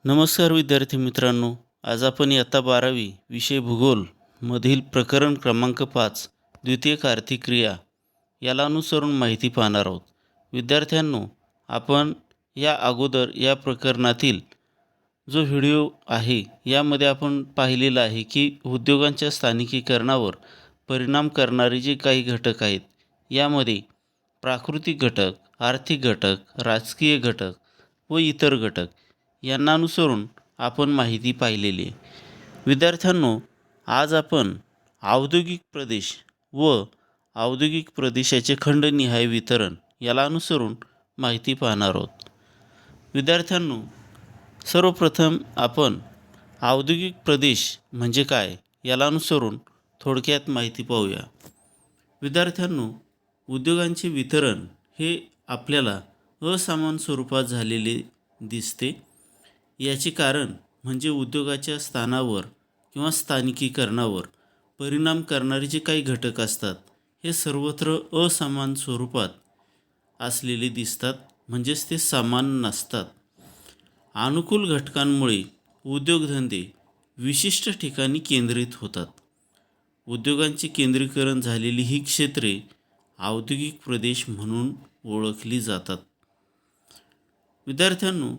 नमस्कार विद्यार्थी मित्रांनो. आज आपण इयत्ता 12वी विषय भूगोल मधील प्रकरण क्रमांक 5 द्वितीयक आर्थिक क्रिया याला अनुसरून माहिती पाहणार आहोत. विद्यार्थ्यांनो, आपण या अगोदर या प्रकरणातील जो व्हिडिओ आहे यामध्ये आपण पाहिलेलं आहे की उद्योगांच्या स्थानिकीकरणावर परिणाम करणारे जे काही घटक आहेत यामध्ये प्राकृतिक घटक, आर्थिक घटक, राजकीय घटक व इतर घटक यांना अनुसरून आपण माहिती पाहिलेली आहे. विद्यार्थ्यांनो, आज आपण औद्योगिक प्रदेश व औद्योगिक प्रदेशाचे खंडनिहाय वितरण याला अनुसरून माहिती पाहणार आहोत. विद्यार्थ्यांनो, सर्वप्रथम आपण औद्योगिक प्रदेश म्हणजे काय याला अनुसरून थोडक्यात माहिती पाहूया. विद्यार्थ्यांनो, उद्योगांचे वितरण हे आपल्याला असमान स्वरूपात झालेले दिसते. याचे कारण म्हणजे उद्योगाच्या स्थानावर किंवा स्थानिकीकरणावर परिणाम करणारे जे काही घटक असतात हे सर्वत्र असमान स्वरूपात असलेले दिसतात, म्हणजेच ते समान नसतात. अनुकूल घटकांमुळे उद्योगधंदे विशिष्ट ठिकाणी केंद्रित होतात. उद्योगांचे केंद्रीकरण झालेली ही क्षेत्रे औद्योगिक प्रदेश म्हणून ओळखली जातात. विद्यार्थ्यांनो,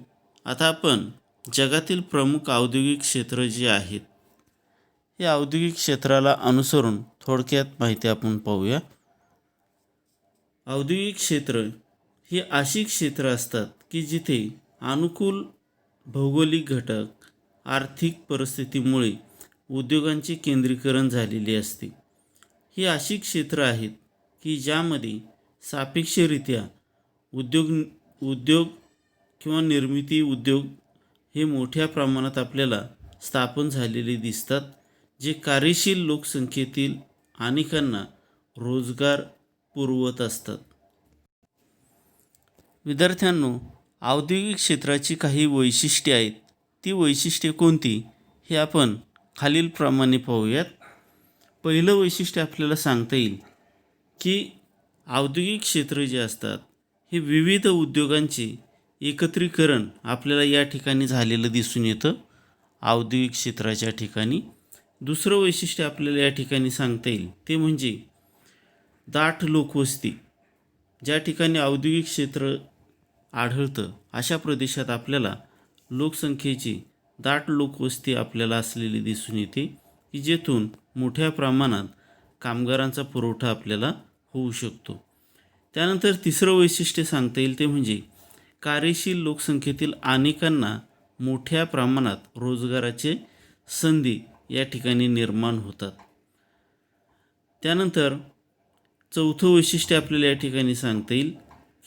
आता आपण जगातील प्रमुख औद्योगिक क्षेत्र जे आहेत या औद्योगिक क्षेत्राला अनुसरून थोडक्यात माहिती आपण पाहूया. औद्योगिक क्षेत्र ही अशी क्षेत्र असतात की जिथे अनुकूल भौगोलिक घटक, आर्थिक परिस्थितीमुळे उद्योगांचे केंद्रीकरण झालेले असते. ही अशी क्षेत्र आहेत की ज्यामध्ये सापेक्षरित्या उद्योग किंवा निर्मिती उद्योग हे मोठ्या प्रमाणात आपल्याला स्थापन झालेले दिसतात, जे कार्यशील लोकसंख्येतील अनेकांना रोजगार पुरवत असतात. विद्यार्थ्यांनो, औद्योगिक क्षेत्राची काही वैशिष्ट्ये आहेत. ती वैशिष्ट्ये कोणती हे आपण खालीलप्रमाणे पाहूयात. पहिलं वैशिष्ट्य आपल्याला सांगता येईल की औद्योगिक क्षेत्र जे असतात हे विविध उद्योगांचे एकत्रीकरण आपल्याला या ठिकाणी झालेलं दिसून येतं औद्योगिक क्षेत्राच्या ठिकाणी. दुसरं वैशिष्ट्य आपल्याला या ठिकाणी सांगता येईल ते म्हणजे दाट लोकवस्ती. ज्या ठिकाणी औद्योगिक क्षेत्र आढळतं अशा प्रदेशात आपल्याला लोकसंख्येची दाट लोकवस्ती आपल्याला असलेली दिसून येते की जेथून मोठ्या प्रमाणात कामगारांचा पुरवठा आपल्याला होऊ शकतो. त्यानंतर तिसरं वैशिष्ट्य सांगता येईल ते म्हणजे कार्यशील लोकसंख्येतील अनेकांना मोठ्या प्रमाणात रोजगाराचे संधी या ठिकाणी निर्माण होतात. त्यानंतर चौथं वैशिष्ट्य आपल्याला या ठिकाणी सांगता येईल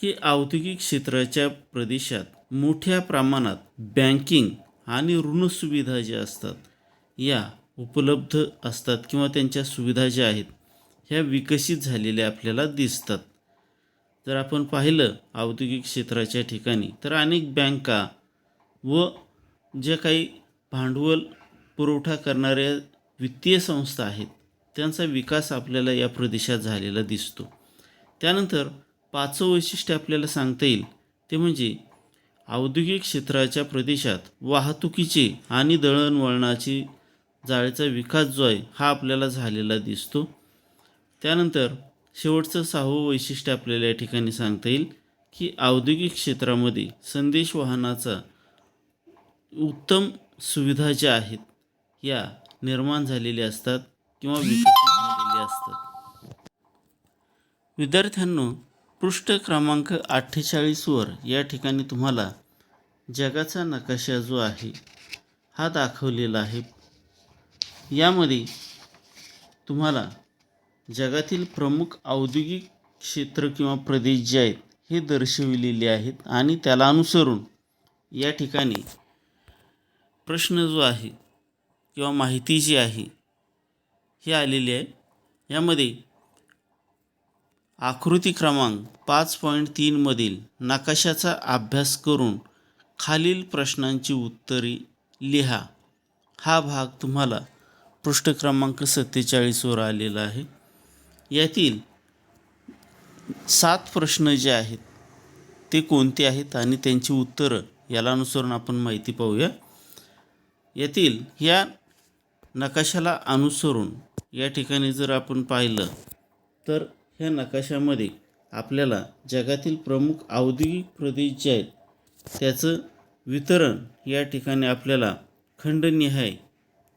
की औद्योगिक क्षेत्राच्या प्रदेशात मोठ्या प्रमाणात बँकिंग आणि ऋणसुविधा ज्या असतात या उपलब्ध असतात किंवा त्यांच्या सुविधा ज्या आहेत ह्या विकसित झालेल्या आपल्याला दिसतात. जर आपण पाहिलं औद्योगिक क्षेत्राच्या ठिकाणी तर अनेक बँका व ज्या काही भांडवल पुरवठा करणाऱ्या वित्तीय संस्था आहेत त्यांचा विकास आपल्याला या प्रदेशात झालेला दिसतो. त्यानंतर पाचवं वैशिष्ट्य आपल्याला सांगता येईल ते म्हणजे औद्योगिक क्षेत्राच्या प्रदेशात वाहतुकीचे आणि दळणवळणाची जाळेचा विकास जो आहे हा आपल्याला झालेला दिसतो. त्यानंतर शेवटचं सहावं वैशिष्ट्य आपल्याला या ठिकाणी सांगता येईल की औद्योगिक क्षेत्रामध्ये संदेशवहनाचा उत्तम सुविधा ज्या आहेत या निर्माण झालेल्या असतात किंवा विकसित झालेल्या असतात. विद्यार्थ्यांनो, पृष्ठ क्रमांक 48वर या ठिकाणी तुम्हाला जगाचा नकाशा जो आहे हा दाखवलेला आहे. यामध्ये तुम्हाला जगातील प्रमुख औद्योगिक क्षेत्र किंवा प्रदेश जे आहेत हे दर्शविलेले आहेत आणि त्याला अनुसरून या ठिकाणी प्रश्न जो आहे किंवा माहिती जी आहे ही आलेली आहे. यामध्ये आकृती क्रमांक 5.3 मधील नकाशाचा अभ्यास करून खालील प्रश्नांची उत्तरे लिहा हा भाग तुम्हाला पृष्ठ क्रमांक 47वर आलेला आहे. यातील 7 प्रश्न जे आहेत ते कोणते आहेत आणि त्यांची उत्तरं याला अनुसरून आपण माहिती पाहूया. येथील ह्या नकाशाला अनुसरून या ठिकाणी जर आपण पाहिलं तर ह्या नकाशामध्ये आपल्याला जगातील प्रमुख औद्योगिक प्रदेश जे आहेत त्याचं वितरण या ठिकाणी आपल्याला खंडनिहाय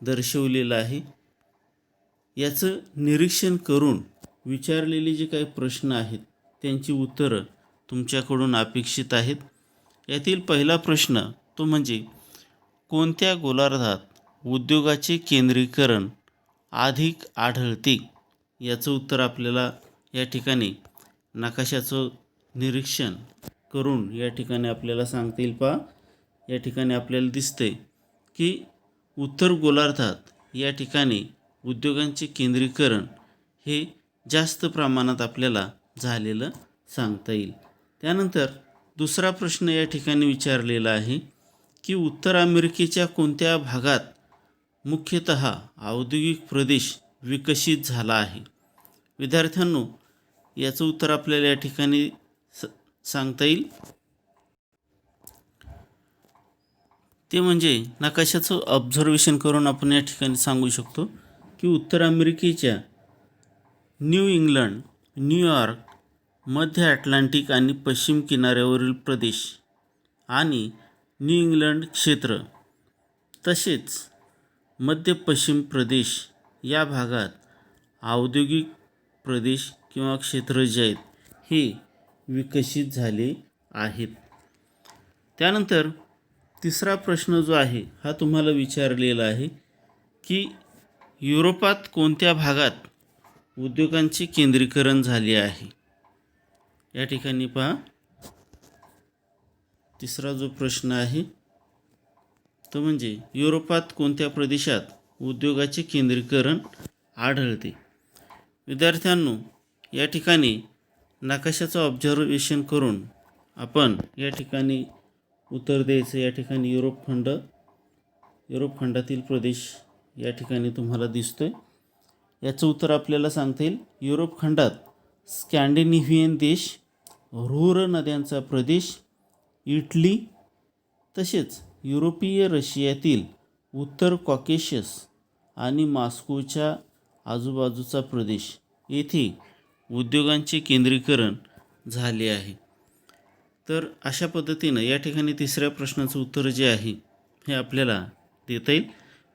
दर्शवलेलं आहे. याचं निरीक्षण करून विचारलेले जे काही प्रश्न आहेत त्यांची उत्तरं तुमच्याकडून अपेक्षित आहेत. यातील पहिला प्रश्न तो म्हणजे कोणत्या गोलार्धात उद्योगाचे केंद्रीकरण अधिक आढळते? याचं उत्तर आपल्याला या ठिकाणी नकाशाचं निरीक्षण करून या ठिकाणी आपल्याला सांगता येईल. पहा, या ठिकाणी आपल्याला दिसते की उत्तर गोलार्धात या ठिकाणी उद्योगांचे केंद्रीकरण हे जास्त प्रमाणात आपल्याला झालेलं सांगता येईल. त्यानंतर दुसरा प्रश्न या ठिकाणी विचारलेला आहे की उत्तर अमेरिकेच्या कोणत्या भागात मुख्यतः औद्योगिक प्रदेश विकसित झाला आहे? विद्यार्थ्यांनो, याचं उत्तर आपल्याला या ठिकाणी सांगता येईल. ते म्हणजे नकाशाचं ऑब्झर्वेशन करून आपण या ठिकाणी सांगू शकतो की उत्तर अमेरिकेच्या न्यू इंग्लंड, न्यूयॉर्क, मध्य अटलांटिक आणि पश्चिम किनाऱ्यावरील प्रदेश आणि न्यू इंग्लंड क्षेत्र तसेच मध्य पश्चिम प्रदेश या भागात औद्योगिक प्रदेश किंवा क्षेत्र जे आहेत हे विकसित झाले आहेत. त्यानंतर तिसरा प्रश्न जो आहे हा तुम्हाला विचारलेला आहे की युरोपात कोणत्या भागात उद्योगांचे केंद्रीकरण झाले आहे? या ठिकाणी पहा, तिसरा जो प्रश्न आहे तो म्हणजे युरोपात कोणत्या प्रदेशात उद्योगाचे केंद्रीकरण आढळते? विद्यार्थ्यांनो, या ठिकाणी नकाशाचं ऑब्झर्वेशन करून आपण या ठिकाणी उत्तर द्यायचं. या ठिकाणी युरोप खंडातील प्रदेश या ठिकाणी तुम्हाला दिसतोय. याचं उत्तर आपल्याला सांगता येईल. युरोप खंडात स्कॅन्डिनेव्हियन देश, रुhr नद्यांचा प्रदेश, इटली तसेच युरोपीय रशियातील उत्तर कॉकेशस आणि मॉस्कोच्या आजूबाजूचा प्रदेश येथे उद्योगांचे केंद्रीकरण झाले आहे. तर अशा पद्धतीनं या ठिकाणी तिसऱ्या प्रश्नाचं उत्तर जे आहे हे आपल्याला देता येईल.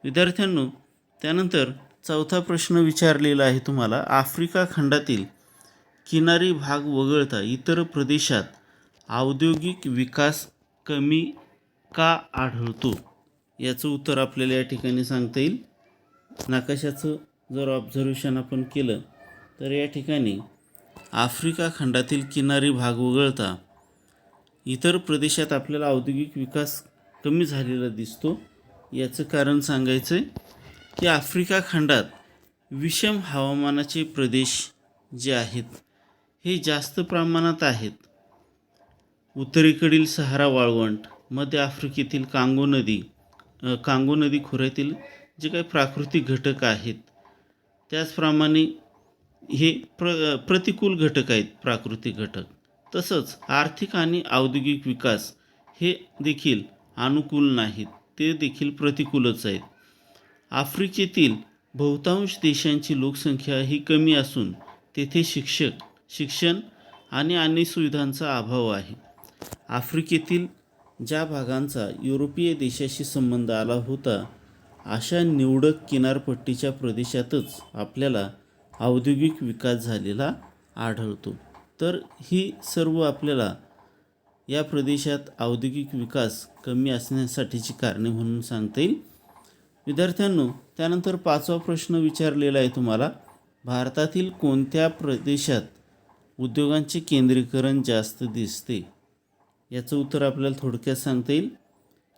विद्यार्थ्यांनो, त्यानंतर चौथा प्रश्न विचारलेला आहे तुम्हाला, आफ्रिका खंडातील किनारी भाग वगळता इतर प्रदेशात औद्योगिक विकास कमी का आढळतो? याचं उत्तर आपल्याला या ठिकाणी सांगता येईल. नकाशाचं जर ऑब्झर्वेशन आपण केलं तर या ठिकाणी आफ्रिका खंडातील किनारी भाग वगळता इतर प्रदेशात आपल्याला औद्योगिक विकास कमी झालेला दिसतो. याचं कारण सांगायचं आहे की आफ्रिका खंडात विषम हवामानाचे प्रदेश जे आहेत हे जास्त प्रमाणात आहेत. उत्तरेकडील सहारा वाळवंट, मध्य आफ्रिकेतील कांगो नदी खोऱ्यातील जे काही प्राकृतिक घटक आहेत त्याचप्रमाणे हे प्रतिकूल घटक आहेत प्राकृतिक घटक. तसंच आर्थिक आणि औद्योगिक विकास हे देखील अनुकूल नाहीत, ते देखील प्रतिकूलच आहेत. आफ्रिकेतील बहुतांश देशांची लोकसंख्या ही कमी असून तेथे शिक्षण आणि अन्य सुविधांचा अभाव आहे. आफ्रिकेतील ज्या भागांचा युरोपीय देशाशी संबंध आला होता अशा निवडक किनारपट्टीच्या प्रदेशातच आपल्याला औद्योगिक विकास झालेला आढळतो. तर ही सर्व आपल्याला या प्रदेशात औद्योगिक विकास कमी असण्यासाठीची कारणे म्हणून सांगता येईल. विद्यार्थ्यांनो, त्यानंतर पाचवा प्रश्न विचारलेला आहे तुम्हाला, भारतातील कोणत्या प्रदेशात उद्योगांचे केंद्रीकरण जास्त दिसते? याचं उत्तर आपल्याला थोडक्यात सांगता येईल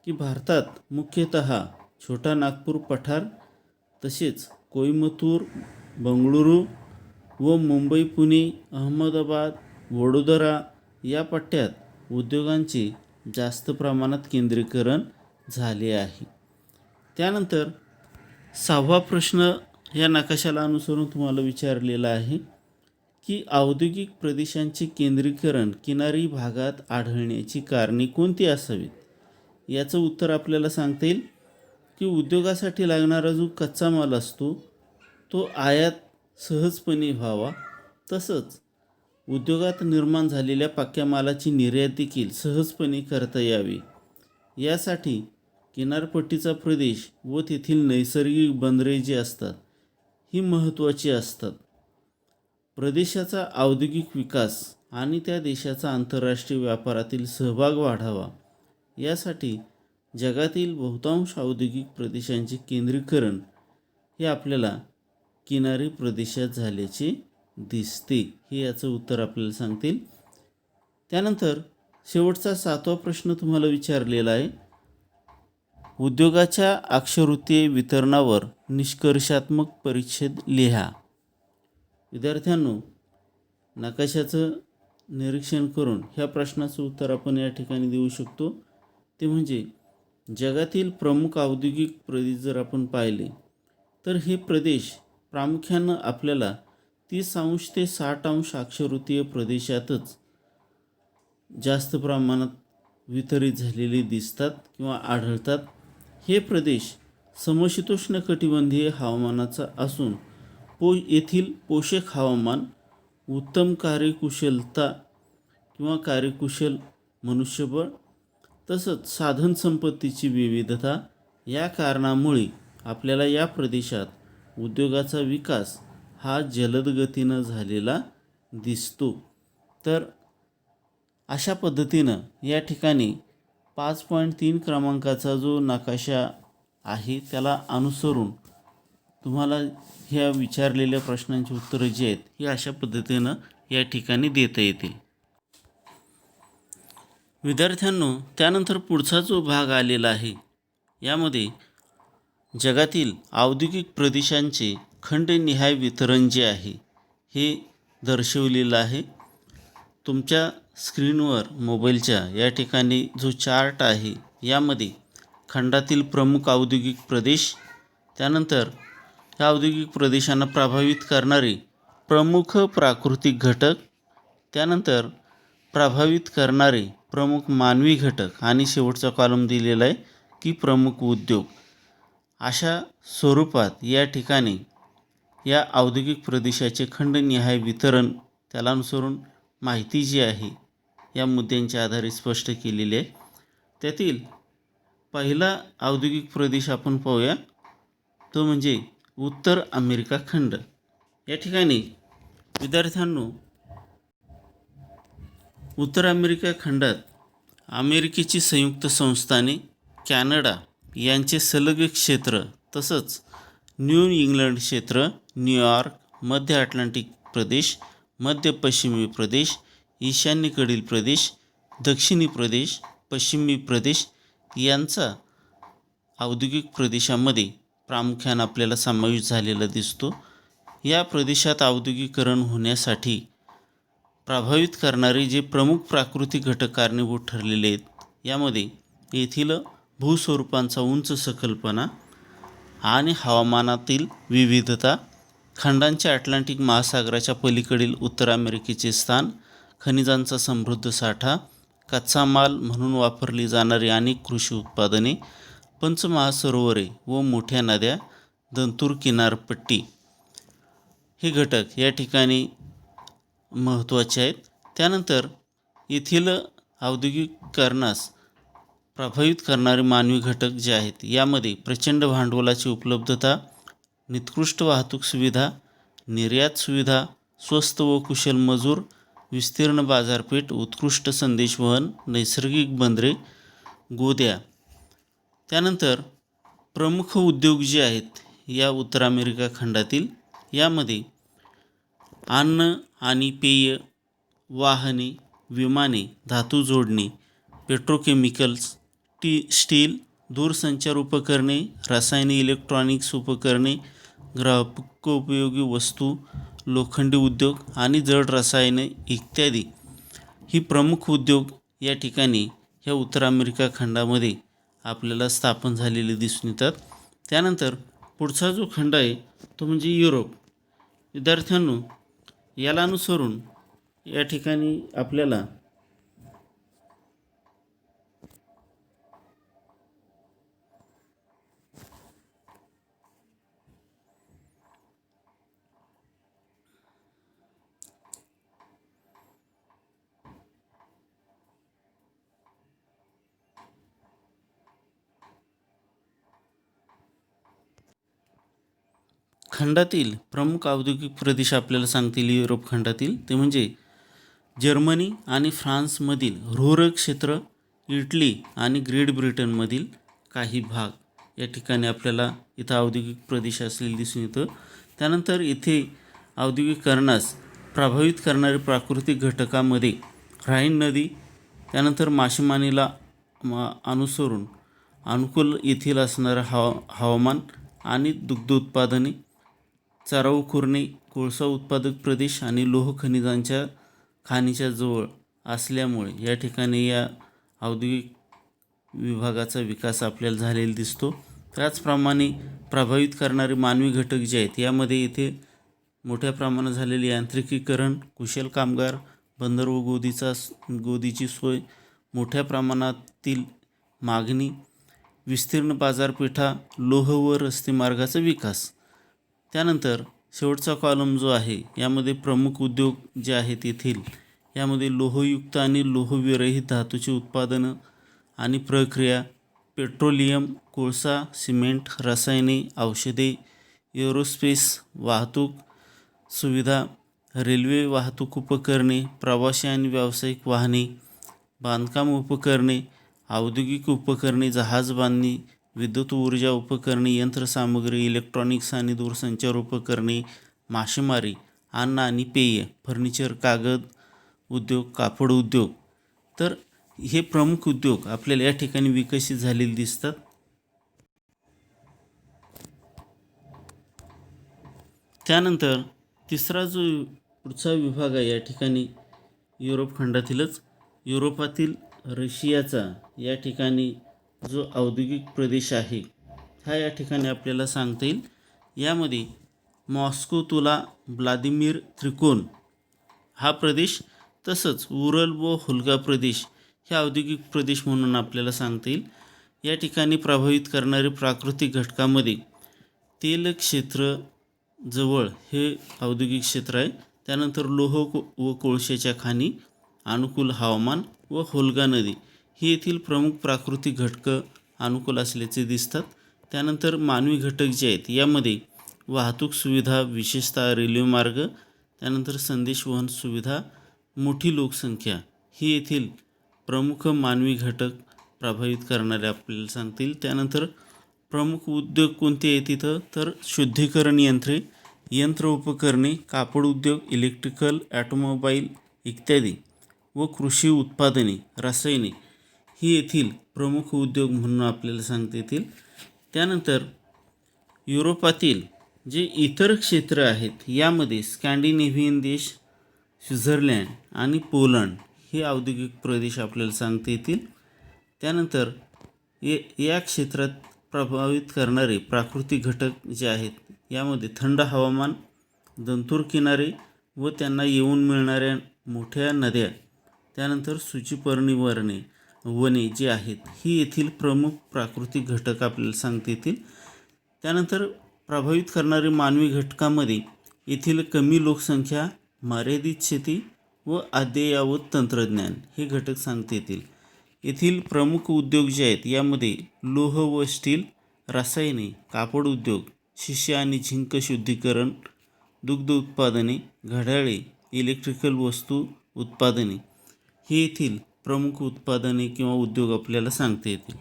की भारतात मुख्यतः छोटा नागपूर पठार तसेच कोइंबतूर, बंगळुरू व मुंबई, पुणे, अहमदाबाद, वडोदरा या पट्ट्यात उद्योगांचे जास्त प्रमाणात केंद्रीकरण झाले आहे. त्यानंतर सहावा प्रश्न या नकाशाला अनुसरून तुम्हाला विचारलेला आहे की औद्योगिक प्रदेशांचे केंद्रीकरण किनारी भागात आढळण्याची कारणे कोणती असावीत? याचं उत्तर आपल्याला सांगता येईल की उद्योगासाठी लागणारा जो कच्चा माल असतो तो आयात सहजपणे व्हावा, तसंच उद्योगात निर्माण झालेल्या पक्क्या मालाची निर्यात देखील सहजपणे करता यावी, यासाठी किनारपट्टीचा प्रदेश व तेथील नैसर्गिक बंदरे जी असतात ही महत्त्वाची असतात. प्रदेशाचा औद्योगिक विकास आणि त्या देशाचा आंतरराष्ट्रीय व्यापारातील सहभाग वाढावा, यासाठी जगातील बहुतांश औद्योगिक प्रदेशांचे केंद्रीकरण हे आपल्याला किनारी प्रदेशात झाल्याचे दिसते, हे याचं उत्तर आपल्याला सांगतील. त्यानंतर शेवटचा 7वा प्रश्न तुम्हाला विचारलेला आहे, उद्योगाच्या अक्षवृत्तीय वितरणावर निष्कर्षात्मक परिच्छेद लिहा. विद्यार्थ्यांनो, नकाशाचं निरीक्षण करून ह्या प्रश्नाचं उत्तर आपण या ठिकाणी देऊ शकतो. ते म्हणजे जगातील प्रमुख औद्योगिक प्रदेश जर आपण पाहिले तर हे प्रदेश प्रामुख्यानं आपल्याला 30° ते 60° अक्षवृत्तीय प्रदेशातच जास्त प्रमाणात वितरित झालेले दिसतात किंवा आढळतात. हे प्रदेश समशीतोष्ण कटिबंधीय हवामानाचा असून येथील पोषक हवामान, उत्तम कार्यकुशलता किंवा कार्यकुशल मनुष्यबळ, तसंच साधनसंपत्तीची विविधता या कारणामुळे आपल्याला या प्रदेशात उद्योगाचा विकास हा जलद गतीनं झालेला दिसतो. तर अशा पद्धतीनं या ठिकाणी 5.3 क्रमांकाचा जो नकाशा आहे त्याला अनुसरून तुम्हाला ह्या विचारलेल्या प्रश्नांची उत्तरं जी आहेत ही अशा पद्धतीनं या ठिकाणी देता येतील. विद्यार्थ्यांनो, त्यानंतर पुढचा जो भाग आलेला आहे यामध्ये जगातील औद्योगिक प्रदेशांचे खंडनिहाय वितरण जे आहे हे दर्शवलेलं आहे. तुमच्या स्क्रीनवर मोबाईलच्या या ठिकाणी जो चार्ट आहे यामध्ये खंडातील प्रमुख औद्योगिक प्रदेश, त्यानंतर या औद्योगिक प्रदेशांना प्रभावित करणारे प्रमुख प्राकृतिक घटक, त्यानंतर प्रभावित करणारे प्रमुख मानवी घटक आणि शेवटचा कॉलम दिलेला आहे की प्रमुख उद्योग. अशा स्वरूपात या ठिकाणी या औद्योगिक प्रदेशाचे खंडनिहाय वितरण त्याला अनुसरून माहिती जी आहे या मुद्द्यांच्या आधारे स्पष्ट केलेली आहे. त्यातील पहिला औद्योगिक प्रदेश आपण पाहूया, तो म्हणजे उत्तर अमेरिका खंड. या ठिकाणी विद्यार्थ्यांनो, उत्तर अमेरिका खंडात अमेरिकेची संयुक्त संस्थाने, कॅनडा यांचे सलग क्षेत्र, तसंच न्यू इंग्लंड क्षेत्र, न्यूयॉर्क, मध्य अटलांटिक प्रदेश, मध्य पश्चिमी प्रदेश, ईशान्येकडील प्रदेश, दक्षिणी प्रदेश, पश्चिमी प्रदेश यांचा औद्योगिक प्रदेशामध्ये प्रामुख्याने आपल्याला समावेश झालेला दिसतो. या प्रदेशात औद्योगिकरण होण्यासाठी प्रभावित करणारे जे प्रमुख प्राकृतिक घटक कारणीभूत ठरलेले आहेत, यामध्ये येथील भूस्वरूपांचा उंच सखलपणा आणि हवामानातील विविधता, खंडांच्या अटलांटिक महासागराच्या पलीकडील उत्तर अमेरिकेचे स्थान, खनिजांचा समृद्ध साठा, कच्चा माल म्हणून वापरली जाणारी अनेक कृषी उत्पादने, पंचमहासरोवरे व मोठ्या नद्या, दंतूर किनारपट्टी हे घटक या ठिकाणी महत्त्वाचे आहेत. त्यानंतर येथील औद्योगिकरणास प्रभावित करणारे मानवी घटक जे आहेत यामध्ये प्रचंड भांडवलाची उपलब्धता, निकृष्ट वाहतूक सुविधा, निर्यात सुविधा, स्वस्त व कुशल मजूर, विस्तीर्ण बाजारपेठ, उत्कृष्ट संदेशवहन, नैसर्गिक बंदरे, गोद्या. त्यानंतर प्रमुख उद्योग जे आहेत या उत्तर अमेरिका खंडातील यामध्ये अन्न आणि पेय, वाहने, विमाने, धातू जोडणी, पेट्रोकेमिकल्स, स्टील, दूरसंचार उपकरणे, रसायने, इलेक्ट्रॉनिक्स उपकरणे, ग्राहकोपयोगी वस्तू, लोखंडी उद्योग आणि जड रसायने इत्यादी ही प्रमुख उद्योग या ठिकाणी ह्या उत्तर अमेरिका खंडामध्ये आपल्याला स्थापन झालेले दिसून येतात. त्यानंतर पुढचा जो खंड आहे तो म्हणजे युरोप. विद्यार्थ्यांनो, याला अनुसरून या ठिकाणी आपल्याला खंडातील प्रमुख औद्योगिक प्रदेश आपल्याला सांगतील युरोप खंडातील ते म्हणजे जर्मनी आणि फ्रान्समधील रुhr क्षेत्र, इटली आणि ग्रेट ब्रिटनमधील काही भाग या ठिकाणी आपल्याला इथं औद्योगिक प्रदेश असलेले दिसून येतं. त्यानंतर इथे औद्योगिकरणास प्रभावित करणारे प्राकृतिक घटकामध्ये ऱ्हाईन नदी, त्यानंतर मासेमारीला अनुसरून अनुकूल येथील असणारं हवामान आणि दुग्ध उत्पादने, चराऊ खुर्ने, कोळसा उत्पादक प्रदेश आणि लोह खनिजांच्या खाणीच्या जवळ असल्यामुळे या ठिकाणी या औद्योगिक विभागाचा विकास आपल्याला झालेला दिसतो. त्याचप्रमाणे प्रभावित करणारे मानवी घटक जे आहेत यामध्ये इथे मोठ्या प्रमाणात झालेले यांत्रिकीकरण, कुशल कामगार, बंदर व गोदीची सोय, मोठ्या प्रमाणातील मागणी, विस्तीर्ण बाजारपेठा, लोह व रस्ते मार्गाचा विकास. त्यानंतर शेवटचा कॉलम जो आहे यामध्ये प्रमुख उद्योग जे आहेत येथील यामध्ये लोहयुक्त आणि लोहविरहित धातूचे उत्पादनं आणि प्रक्रिया, पेट्रोलियम, कोळसा, सिमेंट, रसायने, औषधे, एरोस्पेस, वाहतूक सुविधा, रेल्वे वाहतूक उपकरणे, प्रवासी आणि व्यावसायिक वाहने, बांधकाम उपकरणे, औद्योगिक उपकरणे, जहाज बांधणी, विद्युत ऊर्जा उपकरणे, यंत्रसामग्री, इलेक्ट्रॉनिक्स आणि दूरसंचार उपकरणे, मासेमारी, अन्न आणि पेय, फर्निचर, कागद उद्योग, कापड उद्योग. तर हे प्रमुख उद्योग आपल्याला या ठिकाणी विकसित झालेले दिसतात. त्यानंतर तिसरा जो पुढचा विभाग आहे या ठिकाणी युरोप खंडातीलच युरोपातील रशियाचा या ठिकाणी जो औद्योगिक प्रदेश आहे हा या ठिकाणी आपल्याला सांगता येईल. यामध्ये मॉस्को, तुला, व्लादिमीर त्रिकोण हा प्रदेश, तसंच उरल व हुल्गा प्रदेश हे औद्योगिक प्रदेश म्हणून आपल्याला सांगता येईल. या ठिकाणी प्रभावित करणारे प्राकृतिक घटकामध्ये तेल क्षेत्र जवळ हे औद्योगिक क्षेत्र आहे. त्यानंतर लोह व कोळशाच्या खाणी, अनुकूल हवामान व होल्गा नदी ही येथील प्रमुख प्राकृतिक घटकं अनुकूल असल्याचे दिसतात. त्यानंतर मानवी घटक जे आहेत यामध्ये वाहतूक सुविधा, विशेषतः रेल्वे मार्ग, त्यानंतर संदेशवहन सुविधा, मोठी लोकसंख्या ही येथील प्रमुख मानवी घटक प्रभावित करणारे आपल्याला सांगतील. त्यानंतर प्रमुख उद्योग कोणते आहेत तिथं तर शुद्धीकरण यंत्रे, यंत्र उपकरणे, कापड उद्योग, इलेक्ट्रिकल, ऑटोमोबाईल इत्यादी व कृषी उत्पादने, रसायने ही येथील प्रमुख उद्योग म्हणून आपल्याला सांगता येतील. त्यानंतर युरोपातील जे इतर क्षेत्र आहेत यामध्ये स्कॅन्डिनेव्हियन देश, स्वित्झर्लंड आणि पोलंड हे औद्योगिक प्रदेश आपल्याला सांगता येतील. त्यानंतर या क्षेत्रात प्रभावित करणारे प्राकृतिक घटक जे आहेत यामध्ये थंड हवामान, दंतूर किनारे व त्यांना येऊन मिळणाऱ्या मोठ्या नद्या, त्यानंतर सूचीपर्णी वने जे आहेत ही येथील प्रमुख प्राकृतिक घटक आपल्याला सांगता येतील. त्यानंतर प्रभावित करणारे मानवी घटकामध्ये येथील कमी लोकसंख्या, मर्यादित शेती व अद्ययावत तंत्रज्ञान हे घटक सांगता येतील. येथील प्रमुख उद्योग जे आहेत यामध्ये लोह व स्टील, रसायने, कापड उद्योग, शिसे आणि झिंक शुद्धीकरण, दुग्ध उत्पादने, घड्याळे, इलेक्ट्रिकल वस्तू उत्पादने हे येथील प्रमुख उत्पादने किंवा उद्योग आपल्याला सांगता येतील.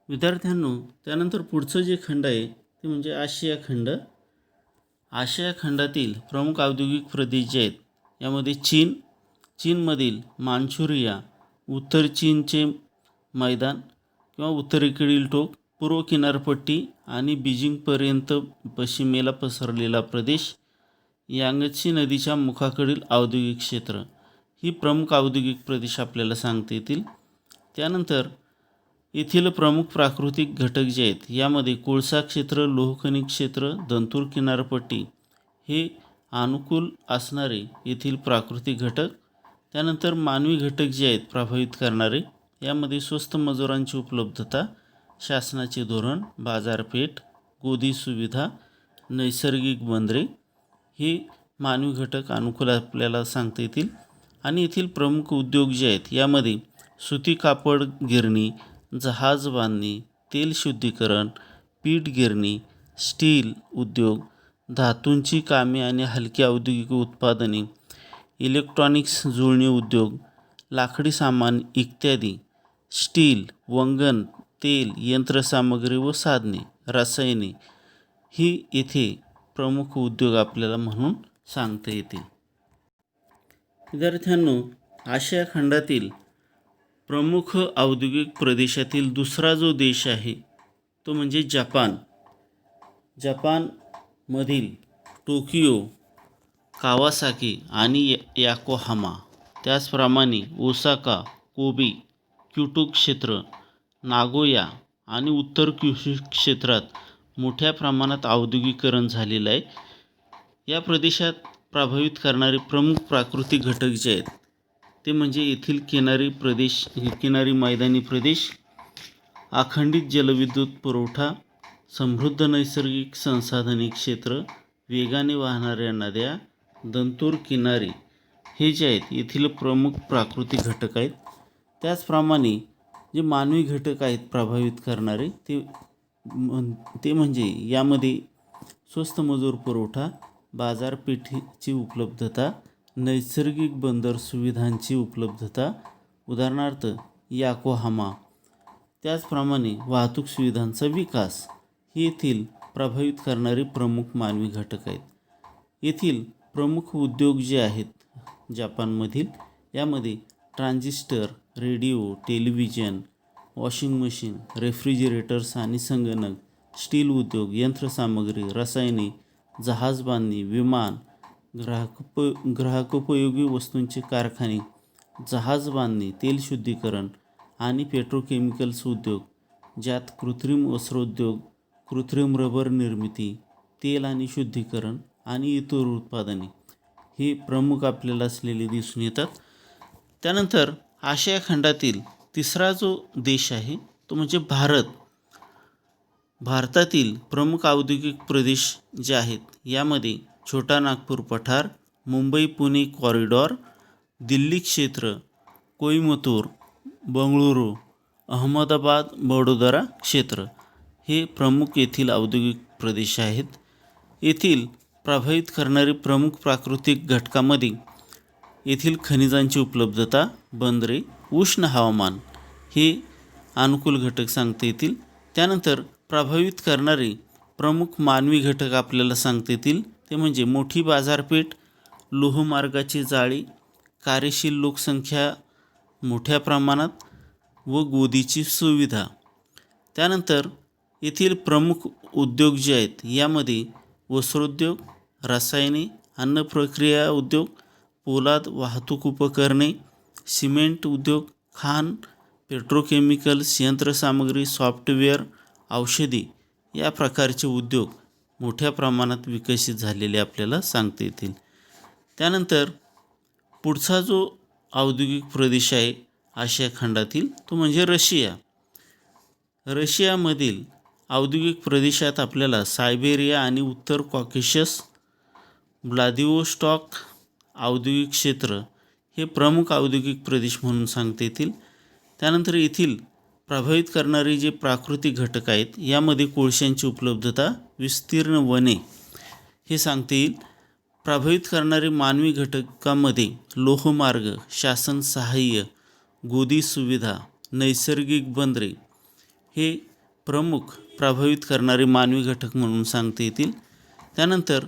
विद्यार्थ्यांनो, त्यानंतर पुढचं जे खंड आहे ते म्हणजे आशिया खंड. आशिया खंडातील प्रमुख औद्योगिक प्रदेश जे आहेत यामध्ये चीनमधील मांचुरिया, उत्तर चीनचे मैदान किंवा उत्तरेकडील टोक, पूर्व किनारपट्टी आणि बीजिंगपर्यंत पश्चिमेला पसरलेला प्रदेश, यांगत्झी नदीच्या मुखाकडील औद्योगिक क्षेत्र ही प्रमुख औद्योगिक प्रदेश आपल्याला सांगता येतील. त्यानंतर येथील प्रमुख प्राकृतिक घटक जे आहेत यामध्ये कोळसा क्षेत्र, लोहखनिज क्षेत्र, दंतूर किनारपट्टी हे अनुकूल असणारे येथील प्राकृतिक घटक. त्यानंतर मानवी घटक जे आहेत प्रभावित करणारे यामध्ये स्वस्त मजुरांची उपलब्धता, शासनाचे धोरण, बाजारपेठ, गोदी सुविधा, नैसर्गिक बंदरे हे मानवी घटक अनुकूल आपल्याला सांगता येतील. आणि येथील प्रमुख उद्योग जे आहेत यामध्ये सुती कापड गिरणी, जहाज बांधणी, तेल शुद्धीकरण, पीठ गिरणी, स्टील उद्योग, धातूंची कामे आणि हलकी औद्योगिक उत्पादने, इलेक्ट्रॉनिक्स जुळणी उद्योग, लाकडी सामान इत्यादी, स्टील, वंगण, तेल, यंत्रसामग्री व साधने, रसायने ही येथे प्रमुख उद्योग आपल्याला म्हणून सांगता येतील. विद्यार्थ्यांनो, आशिया खंडातील प्रमुख औद्योगिक प्रदेशातील दुसरा जो देश आहे तो म्हणजे जपान. जपानमधील टोकियो, कावासाकी आणि याकोहामा, त्याचप्रमाणे ओसाका, कोबे, क्योटो क्षेत्र, नागोया आणि उत्तर क्युशू क्षेत्रात मोठ्या प्रमाणात औद्योगिकरण झालेलं आहे. या प्रदेशात प्रभावित करणारे प्रमुख प्राकृतिक घटक जे आहेत ते म्हणजे येथील किनारी मैदानी प्रदेश, अखंडित जलविद्युत पुरवठा, समृद्ध नैसर्गिक संसाधने क्षेत्र, वेगाने वाहणाऱ्या नद्या, दंतूर किनारे हे जे आहेत येथील प्रमुख प्राकृतिक घटक आहेत. त्याचप्रमाणे जे मानवी घटक आहेत प्रभावित करणारे ते म्हणजे यामध्ये स्वस्त मजूर पुरवठा, बाजारपेठेची उपलब्धता, नैसर्गिक बंदर सुविधांची उपलब्धता, उदाहरणार्थ याकोहामा, त्याचप्रमाणे वाहतूक सुविधांचा विकास हे येथील प्रभावित करणारे प्रमुख मानवी घटक आहेत. येथील प्रमुख उद्योग जे आहेत जपानमधील यामध्ये transistor, radio, television, washing machine, refrigerators आणि संगणक, स्टील उद्योग, यंत्रसामग्री, रसायने, जहाज बांधणी, विमान, ग्राहकोपयोगी वस्तूंचे कारखाने, जहाज बांधणी, तेल शुद्धीकरण आणि पेट्रोकेमिकल्स उद्योग, ज्यात कृत्रिम वस्त्रोद्योग, कृत्रिम रबर निर्मिती, तेल आणि शुद्धीकरण आणि इतर उत्पादने हे प्रमुख आपल्याला असलेले दिसून येतात. त्यानंतर आशिया खंडातील तिसरा जो देश आहे तो म्हणजे भारत. भारतातील प्रमुख औद्योगिक प्रदेश जे आहेत यामध्ये छोटा नागपूर पठार, मुंबई पुणे कॉरिडॉर, दिल्ली क्षेत्र, कोईमतूर, बंगळुरू, अहमदाबाद, वडोदरा क्षेत्र हे प्रमुख येथील औद्योगिक प्रदेश आहेत. येथील प्रभावित करणारे प्रमुख प्राकृतिक घटकामध्ये येथील खनिजांची उपलब्धता, बंदरे, उष्ण हवामान हे अनुकूल घटक सांगता येतील. त्यानंतर प्रभावित करणारे प्रमुख मानवी घटक आपल्याला सांगता येतील ते म्हणजे मोठी बाजारपेठ, लोहमार्गाची जाळी, कार्यशील लोकसंख्या मोठ्या प्रमाणात व गोदीची सुविधा. त्यानंतर येथील प्रमुख उद्योग जे आहेत यामध्ये वस्त्रोद्योग, रसायने, अन्न प्रक्रिया उद्योग, पोलाद, वाहतूक उपकरणे, सिमेंट उद्योग, खाण, पेट्रोकेमिकल्स, यंत्रसामग्री, सॉफ्टवेअर, औषधी या प्रकारचे उद्योग मोठ्या प्रमाणात विकसित झालेले आपल्याला सांगता येतील. त्यानंतर पुढचा जो औद्योगिक प्रदेश आहे आशिया खंडातील तो म्हणजे रशिया. रशियामधील औद्योगिक प्रदेशात आपल्याला सायबेरिया आणि उत्तर कॉकेशस, व्लादिवोस्टॉक औद्योगिक क्षेत्र हे प्रमुख औद्योगिक प्रदेश म्हणून सांगता येतील. त्यानंतर येथील प्रभावित करणारे जे प्राकृतिक घटक आहेत यामध्ये कोळशांची उपलब्धता, विस्तीर्ण वने हे सांगता येईल. प्रभावित करणारे मानवी घटकामध्ये लोहमार्ग, शासन सहाय्य, गोदी सुविधा, नैसर्गिक बंदरे हे प्रमुख प्रभावित करणारे मानवी घटक म्हणून सांगता येतील. त्यानंतर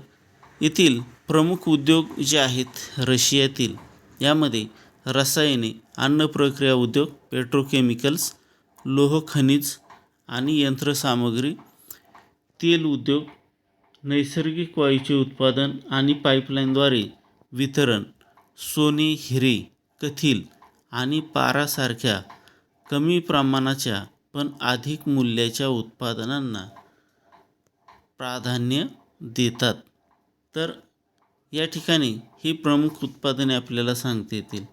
येथील प्रमुख उद्योग जे आहेत रशियातील यामध्ये रसायने, अन्न प्रक्रिया उद्योग, पेट्रोकेमिकल्स, लोह खनिज आणि यंत्रसामग्री, तेल उद्योग, नैसर्गिक वायूचे उत्पादन आणि पाईपलाईनद्वारे वितरण, सोने, हिरे, कथील आणि पारासारख्या कमी प्रमाणाच्या पण अधिक मूल्याच्या उत्पादनांना प्राधान्य देतात. तर या ठिकाणी ही प्रमुख उत्पादने आपल्याला सांगता येतील.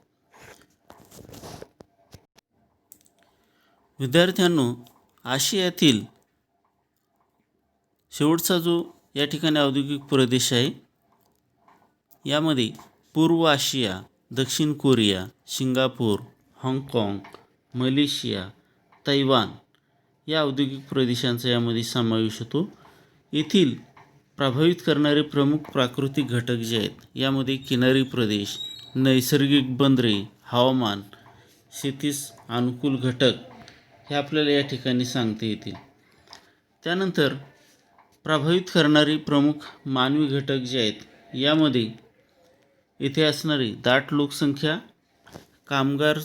विद्यार्थ्यांनो, आशियातील शेवटचा जो या ठिकाणी औद्योगिक प्रदेश आहे यामध्ये पूर्व आशिया, दक्षिण कोरिया, सिंगापूर, हाँगकाँग, मलेशिया, तैवान या औद्योगिक प्रदेशांचा यामध्ये समावेश होतो. येथील प्रभावित करणारे प्रमुख प्राकृतिक घटक जे आहेत यामध्ये किनारी प्रदेश, नैसर्गिक बंदरे, हवामान, शेतीस अनुकूल घटक हे आपल्याला या ठिकाणी सांगता येतील. त्यानंतर प्रभावित करणारे प्रमुख मानवी घटक जे आहेत यामध्ये येथे असणारी दाट लोकसंख्या, कामगार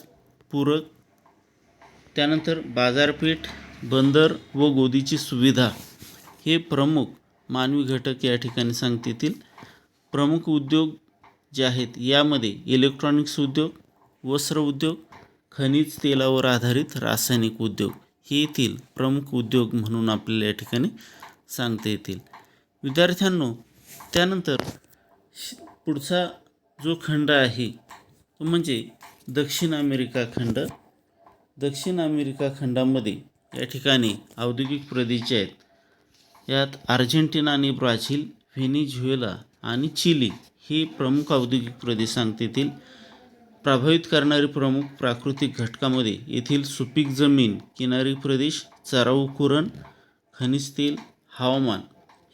पूरक, त्यानंतर बाजारपेठ, बंदर व गोदीची सुविधा हे प्रमुख मानवी घटक या ठिकाणी सांगता येतील. प्रमुख उद्योग जे आहेत यामध्ये इलेक्ट्रॉनिक्स उद्योग, वस्त्र उद्योग, खनिज तेलावर आधारित रासायनिक उद्योग हे येथील प्रमुख उद्योग म्हणून आपल्याला या ठिकाणी सांगता येतील. विद्यार्थ्यांनो, त्यानंतर पुढचा जो खंड आहे तो म्हणजे दक्षिण अमेरिका खंड. दक्षिण अमेरिका खंडामध्ये या ठिकाणी औद्योगिक प्रदेश जे आहेत यात अर्जेंटिना आणि ब्राझील, व्हेनेझुएला आणि चिली हे प्रमुख औद्योगिक प्रदेश सांगता येतील. प्रभावित करणारे प्रमुख प्राकृतिक घटकामध्ये येथील सुपीक जमीन, किनारी प्रदेश, चराऊ कुरण, खनिज तेल, हवामान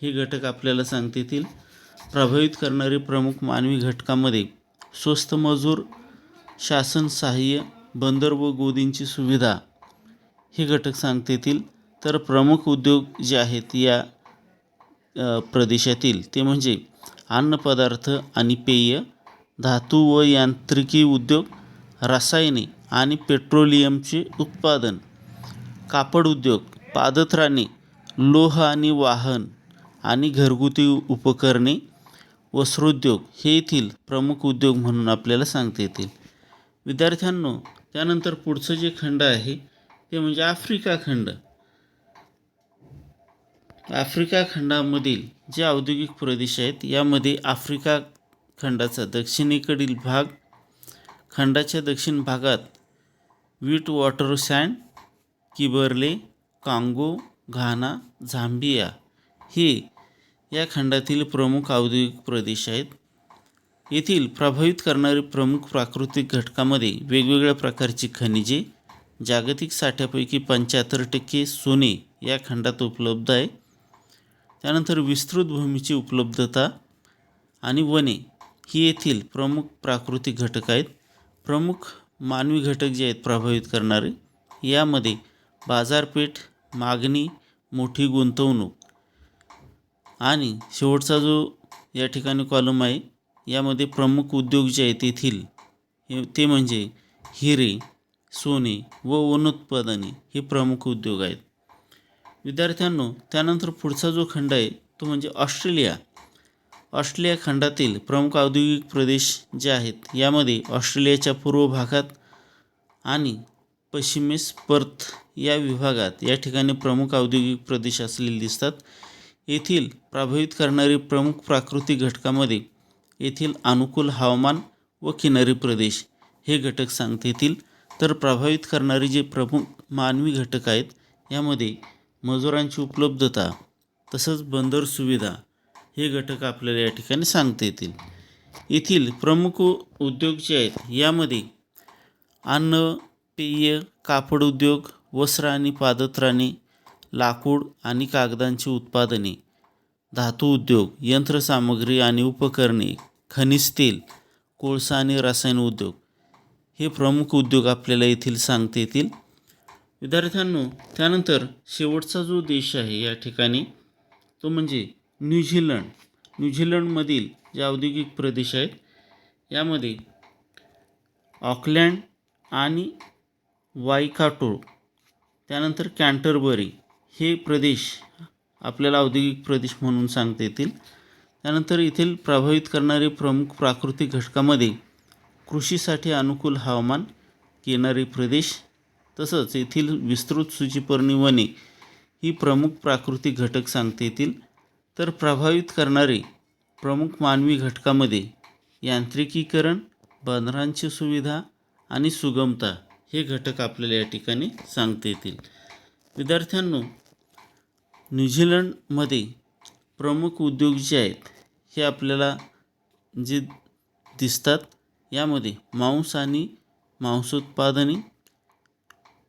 हे घटक आपल्याला सांगता येतील. प्रभावित करणारे प्रमुख मानवी घटकामध्ये स्वस्त मजूर, शासन सहाय्य, बंदर व गोदींची सुविधा हे घटक सांगता येतील. तर प्रमुख उद्योग जे आहेत या प्रदेशातील ते म्हणजे अन्नपदार्थ आणि पेय, धातू व यांत्रिकी उद्योग, रसायने आणि पेट्रोलियमचे उत्पादन, कापड उद्योग, पादत्राणे, लोह आणि वाहन आणि घरगुती उपकरणे, वस्त्रोद्योग हे येथील प्रमुख उद्योग म्हणून आपल्याला सांगता येतील. विद्यार्थ्यांनो, त्यानंतर पुढचं जे खंड आहे ते म्हणजे आफ्रिका खंड. आफ्रिका खंडामधील जे औद्योगिक प्रदेश आहेत यामध्ये आफ्रिका खंडाचा दक्षिणेकडील भाग, खंडाच्या दक्षिण भागात व्हीट वॉटर सँड, किबर्ले, कांगो, घाना, झांबिया हे या खंडातील प्रमुख औद्योगिक प्रदेश आहेत. येथील प्रभावित करणारे प्रमुख प्राकृतिक घटकामध्ये वेगवेगळ्या प्रकारची खनिजे, जागतिक साठ्यापैकी 75% सोने या खंडात उपलब्ध आहे. त्यानंतर विस्तृत भूमीची उपलब्धता आणि वने ही येथील प्रमुख प्राकृतिक घटक आहेत. प्रमुख मानवी घटक जे आहेत प्रभावित करणारे यामध्ये बाजारपेठ, मागणी, मोठी गुंतवणूक आणि शेवटचा जो या ठिकाणी कॉलम आहे यामध्ये प्रमुख उद्योग जे आहेत येथील ते म्हणजे हिरे, सोने व वनोत्पादने हे प्रमुख उद्योग आहेत. विद्यार्थ्यांनो, त्यानंतर पुढचा जो खंड आहे तो म्हणजे ऑस्ट्रेलिया. ऑस्ट्रेलिया खंडातील प्रमुख औद्योगिक प्रदेश जे आहेत यामध्ये ऑस्ट्रेलियाच्या पूर्व भागात आणि पश्चिमेस पर्थ या विभागात या ठिकाणी प्रमुख औद्योगिक प्रदेश असलेले दिसतात. येथील प्रभावित करणारे प्रमुख प्राकृतिक घटकामध्ये येथील अनुकूल हवामान व किनारी प्रदेश हे घटक सांगता येतील. तर प्रभावित करणारे जे प्रमुख मानवी घटक आहेत यामध्ये मजुरांची उपलब्धता तसंच बंदर सुविधा हे घटक आपल्याला या ठिकाणी सांगता येतील. येथील प्रमुख उद्योग जे आहेत यामध्ये अन्न, पेय, कापड उद्योग, वस्त्र आणि पादत्राणे, लाकूड आणि कागदांची उत्पादने, धातू उद्योग, यंत्रसामग्री आणि उपकरणे, खनिज तेल, कोळसा आणि रसायन उद्योग हे प्रमुख उद्योग आपल्याला येथील सांगता येतील. विद्यार्थ्यांनो, त्यानंतर शेवटचा जो देश आहे या ठिकाणी तो म्हणजे न्यूझीलंड. न्यूझीलंडमधील जे औद्योगिक प्रदेश आहेत यामध्ये ऑकलँड आणि वाईकाटो, त्यानंतर कॅन्टरबरी हे प्रदेश आपल्याला औद्योगिक प्रदेश म्हणून सांगता येतील. त्यानंतर येथील प्रभावित करणारे प्रमुख प्राकृतिक घटकामध्ये कृषीसाठी अनुकूल हवामान, किनारी प्रदेश तसंच येथील विस्तृत सूचीपर्णी वने ही प्रमुख प्राकृतिक घटक सांगता येतील. तर प्रभावित करणारे प्रमुख मानवी घटकामध्ये यांत्रिकीकरण, बंदरांची सुविधा आणि सुगमता हे घटक आपल्याला या ठिकाणी सांगता येतील. विद्यार्थ्यांनो, न्यूझीलंडमध्ये प्रमुख उद्योग जे आहेत हे आपल्याला जे दिसतात यामध्ये मांस आणि मांसोत्पादने,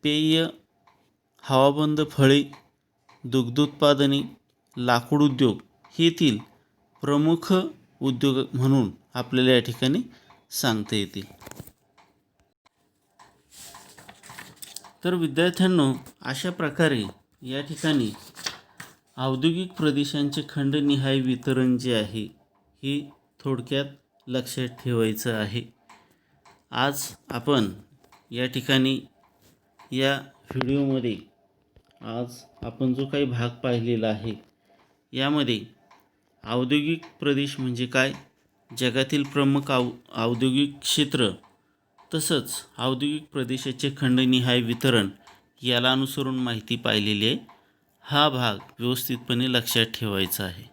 पेय, हवाबंद फळे, दुग्धोत्पादने, लाकूड उद्योग येथील प्रमुख उद्योग म्हणून आपल्याला या ठिकाणी सांगता येतील. तर विद्यार्थ्यांनो, अशा प्रकारे या ठिकाणी औद्योगिक प्रदेशांचे खंडनिहाय वितरण जे आहे हे थोडक्यात लक्षात ठेवायचं आहे. आज आपण या ठिकाणी या व्हिडिओमध्ये जो काही भाग पाहिलेला आहे यामध्ये औद्योगिक प्रदेश म्हणजे काय, जगातील प्रमुख औद्योगिक क्षेत्र, तसंच औद्योगिक प्रदेशाचे खंडनिहाय वितरण याला अनुसरून माहिती पाहिलेली आहे. हा भाग व्यवस्थितपणे लक्षात ठेवायचा आहे.